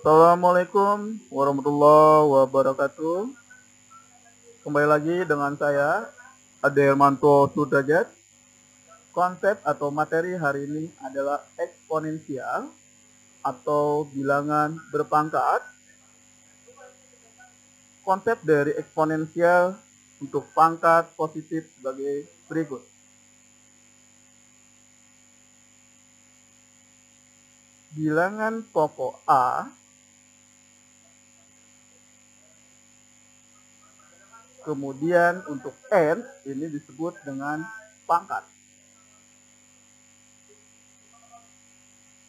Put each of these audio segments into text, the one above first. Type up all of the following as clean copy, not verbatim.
Assalamualaikum warahmatullahi wabarakatuh. Kembali lagi dengan saya, Ade Hermanto Sudrajat. Konsep atau materi hari ini adalah eksponensial atau bilangan berpangkat. Konsep dari eksponensial untuk pangkat positif sebagai berikut. Bilangan pokok A kemudian untuk n ini disebut dengan pangkat.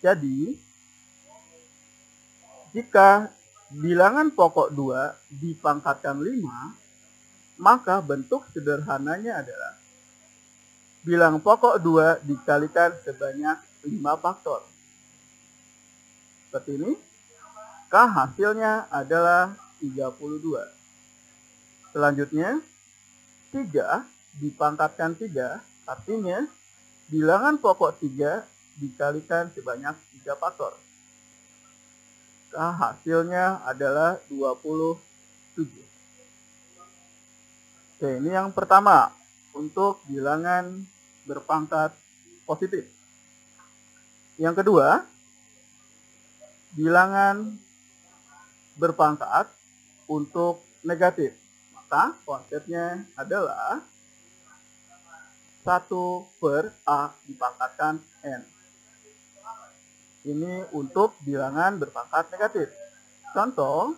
Jadi, jika bilangan pokok 2 dipangkatkan 5, maka bentuk sederhananya adalah bilangan pokok 2 dikalikan sebanyak 5 faktor. Seperti ini, maka hasilnya adalah 32. Selanjutnya, 3 dipangkatkan 3, artinya bilangan pokok 3 dikalikan sebanyak 3 faktor. Maka hasilnya adalah 27. Oke, ini yang pertama untuk bilangan berpangkat positif. Yang kedua, bilangan berpangkat untuk negatif. Maka konsepnya adalah 1 per A dipangkatkan N. Ini untuk bilangan berpangkat negatif. Contoh,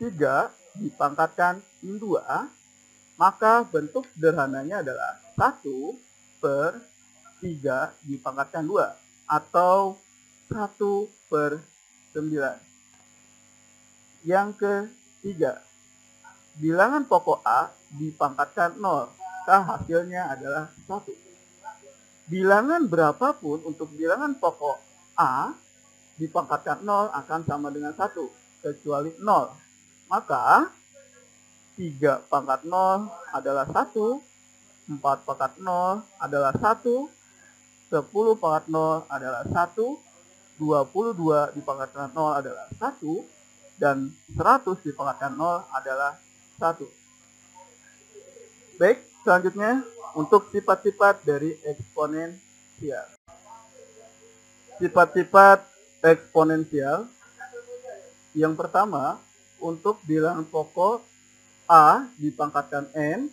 3 dipangkatkan 2, maka bentuk sederhananya adalah 1 per 3 dipangkatkan 2, atau 1 per 9. Yang ketiga, bilangan pokok A dipangkatkan 0, maka hasilnya adalah 1. Bilangan berapapun untuk bilangan pokok A dipangkatkan 0 akan sama dengan 1, kecuali 0. Maka 3 pangkat 0 adalah 1, 4 pangkat 0 adalah 1, 10 pangkat 0 adalah 1, 22 dipangkatkan 0 adalah 1, dan 100 dipangkatkan 0 adalah 1. Baik, selanjutnya untuk sifat-sifat dari eksponensial. Sifat-sifat eksponensial. Yang pertama, untuk bilangan pokok A dipangkatkan N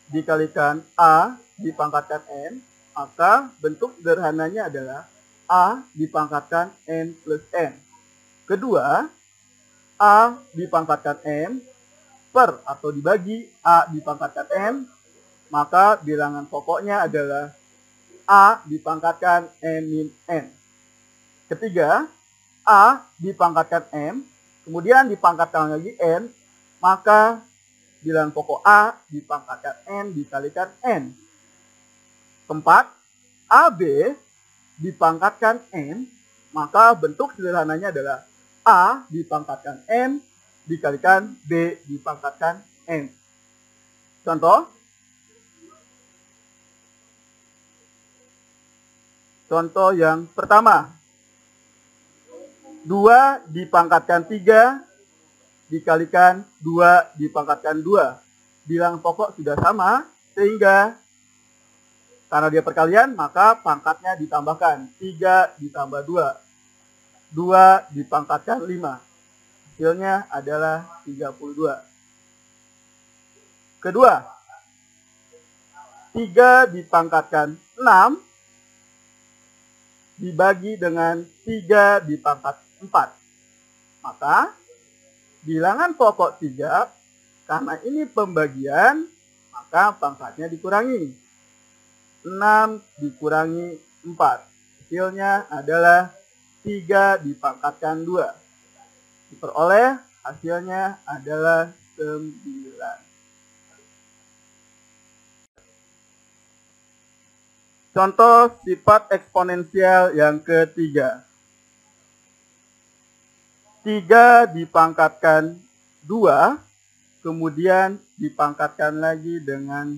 dikalikan A dipangkatkan N, maka bentuk sederhananya adalah A dipangkatkan N plus N. Kedua, A dipangkatkan N per atau dibagi A dipangkatkan N, maka bilangan pokoknya adalah A dipangkatkan N min N. Ketiga, A dipangkatkan M, kemudian dipangkatkan lagi N, maka bilangan pokok A dipangkatkan N dikalikan N. Keempat, AB dipangkatkan N, maka bentuk sederhananya adalah A dipangkatkan N dikalikan B dipangkatkan N. Contoh yang pertama, 2 dipangkatkan 3 dikalikan 2 dipangkatkan 2. Bilangan pokok sudah sama, sehingga karena dia perkalian, maka pangkatnya ditambahkan. 3 ditambah 2. 2 dipangkatkan 5. Hasilnya adalah 32. Kedua, 3 dipangkatkan 6 dibagi dengan 3 dipangkat 4. Maka bilangan pokok 3, karena ini pembagian, maka pangkatnya dikurangi. 6 dikurangi 4. Hasilnya adalah 3 dipangkatkan 2. Diperoleh hasilnya adalah 9. Contoh sifat eksponensial yang ketiga. 3 dipangkatkan 2, kemudian dipangkatkan lagi dengan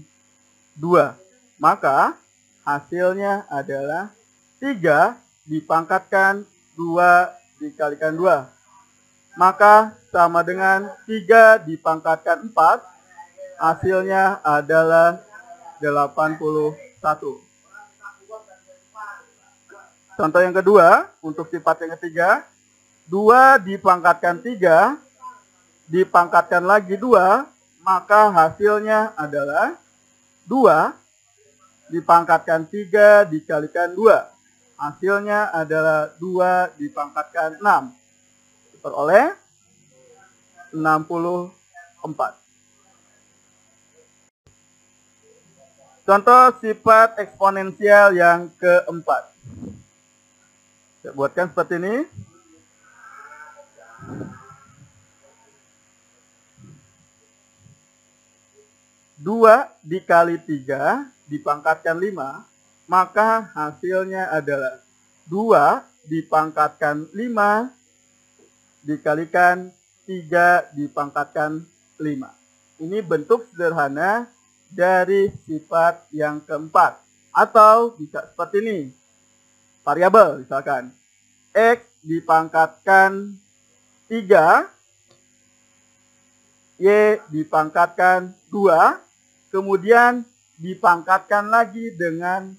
2. Maka hasilnya adalah 3 dipangkatkan 2 dikalikan 2. Maka sama dengan 3 dipangkatkan 4, hasilnya adalah 81. Contoh yang kedua, untuk sifat yang ketiga, 2 dipangkatkan 3, dipangkatkan lagi 2, maka hasilnya adalah 2 dipangkatkan 3 dikalikan 2. Hasilnya adalah 2 dipangkatkan 6. Diperoleh 64. Contoh sifat eksponensial yang keempat. Saya buatkan seperti ini. Dua dikali 3 dipangkatkan 5, maka hasilnya adalah 2 dipangkatkan 5 dikalikan 3 dipangkatkan 5. Ini bentuk sederhana dari sifat yang keempat. Atau bisa seperti ini. Variabel misalkan. X dipangkatkan 3, Y dipangkatkan 2, kemudian dipangkatkan lagi dengan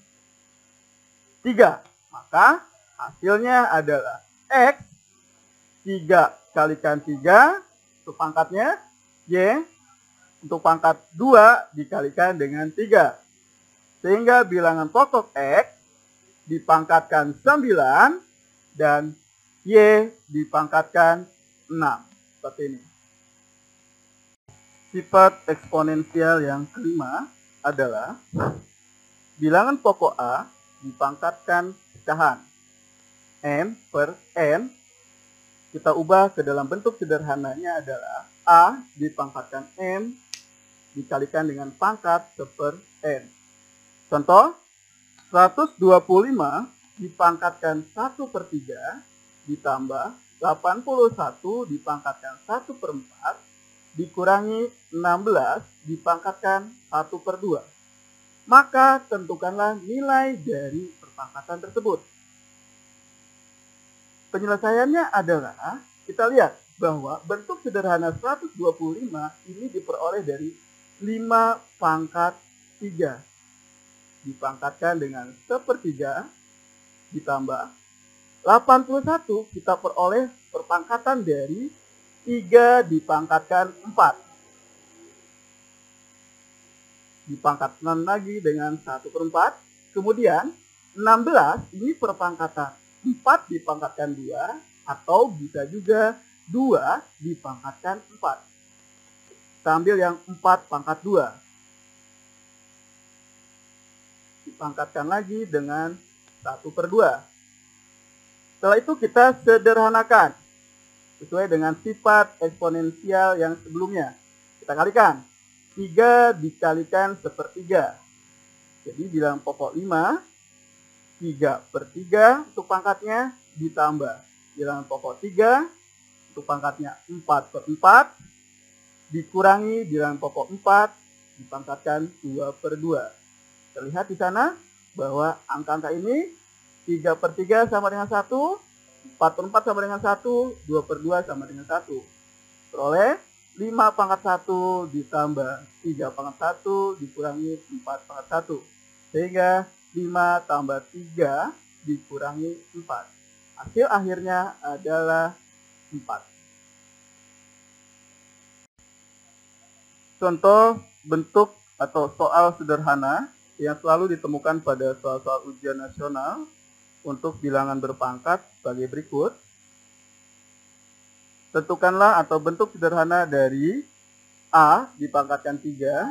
3. Maka hasilnya adalah X 3 kalikan 3 untuk pangkatnya, Y untuk pangkat 2 dikalikan dengan 3. Sehingga bilangan pokok X dipangkatkan 9 dan Y dipangkatkan 6. Seperti ini. Sifat eksponensial yang kelima adalah bilangan pokok A dipangkatkan pecahan N per N. Kita ubah ke dalam bentuk sederhananya adalah A dipangkatkan N dikalikan dengan pangkat 1 per N. Contoh, 125 dipangkatkan 1 per 3 ditambah 81 dipangkatkan 1 per 4 dikurangi 16 dipangkatkan 1 per 2. Maka tentukanlah nilai dari perpangkatan tersebut. Penyelesaiannya adalah, kita lihat bahwa bentuk sederhana 125 ini diperoleh dari 5 pangkat 3. Dipangkatkan dengan 1/3 ditambah 81 kita peroleh perpangkatan dari 3 dipangkatkan 4. Dipangkatkan lagi dengan 1/4. Kemudian 16 ini perpangkatan 4 dipangkatkan 2 atau bisa juga 2 dipangkatkan 4. Kita ambil yang 4 pangkat 2. Dipangkatkan lagi dengan 1/2. Setelah itu kita sederhanakan sesuai dengan sifat eksponensial yang sebelumnya. Kita kalikan. 3 dikalikan 1/3. Jadi bilangan pokok 5, 3/3 untuk pangkatnya ditambah bilangan pokok 3 untuk pangkatnya 4/4 dikurangi bilangan pokok 4 dipangkatkan 2/2. Terlihat di sana bahwa angka-angka ini 3/3 sama dengan 1, 4/4 sama dengan 1, 2/2 sama dengan 1. Peroleh 5 pangkat 1 ditambah 3 pangkat 1 dikurangi 4 pangkat 1. Sehingga 5 tambah 3 dikurangi 4. Hasil akhirnya adalah 4. Contoh bentuk atau soal sederhana yang selalu ditemukan pada soal-soal ujian nasional untuk bilangan berpangkat sebagai berikut. Tentukanlah atau bentuk sederhana dari A dipangkatkan 3,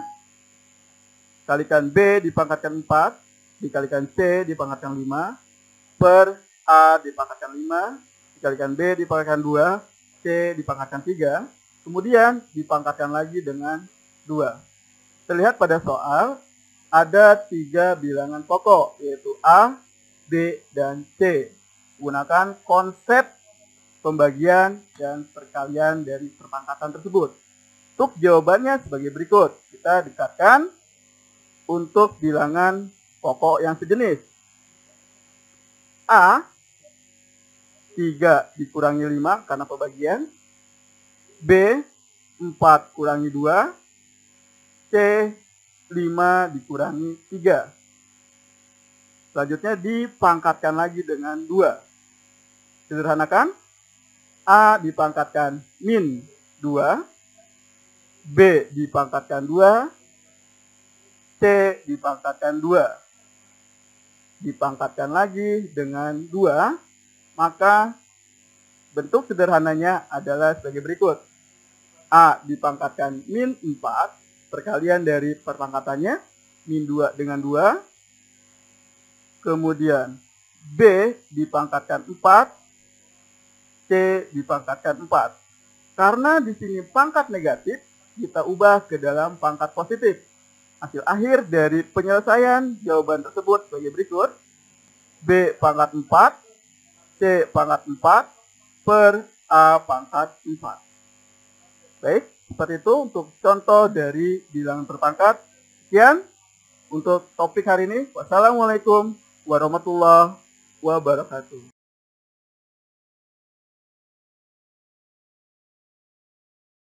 kalikan B dipangkatkan 4, dikalikan C dipangkatkan 5, per A dipangkatkan 5, dikalikan B dipangkatkan 2, C dipangkatkan 3, kemudian dipangkatkan lagi dengan 2. Terlihat pada soal ada 3 bilangan pokok, yaitu A, B, dan C. Gunakan konsep pembagian dan perkalian dari perpangkatan tersebut. Untuk jawabannya sebagai berikut. Kita dekatkan untuk bilangan pokok yang sejenis. A 3 dikurangi 5 karena pembagian. B, 4 kurangi 2. C, 5 dikurangi 3. Selanjutnya dipangkatkan lagi dengan 2. Sederhanakan. A dipangkatkan min 2. B dipangkatkan 2. C dipangkatkan 2. Dipangkatkan lagi dengan 2. Maka bentuk sederhananya adalah sebagai berikut. A dipangkatkan min 4. Perkalian dari perpangkatannya. Min 2 dengan 2. Kemudian B dipangkatkan 4. C dipangkatkan 4. Karena di sini pangkat negatif, kita ubah ke dalam pangkat positif. Hasil akhir dari penyelesaian jawaban tersebut sebagai berikut. B pangkat 4, C pangkat 4, per A pangkat 4. Baik, seperti itu untuk contoh dari bilangan berpangkat. Sekian untuk topik hari ini. Wassalamualaikum warahmatullahi wabarakatuh.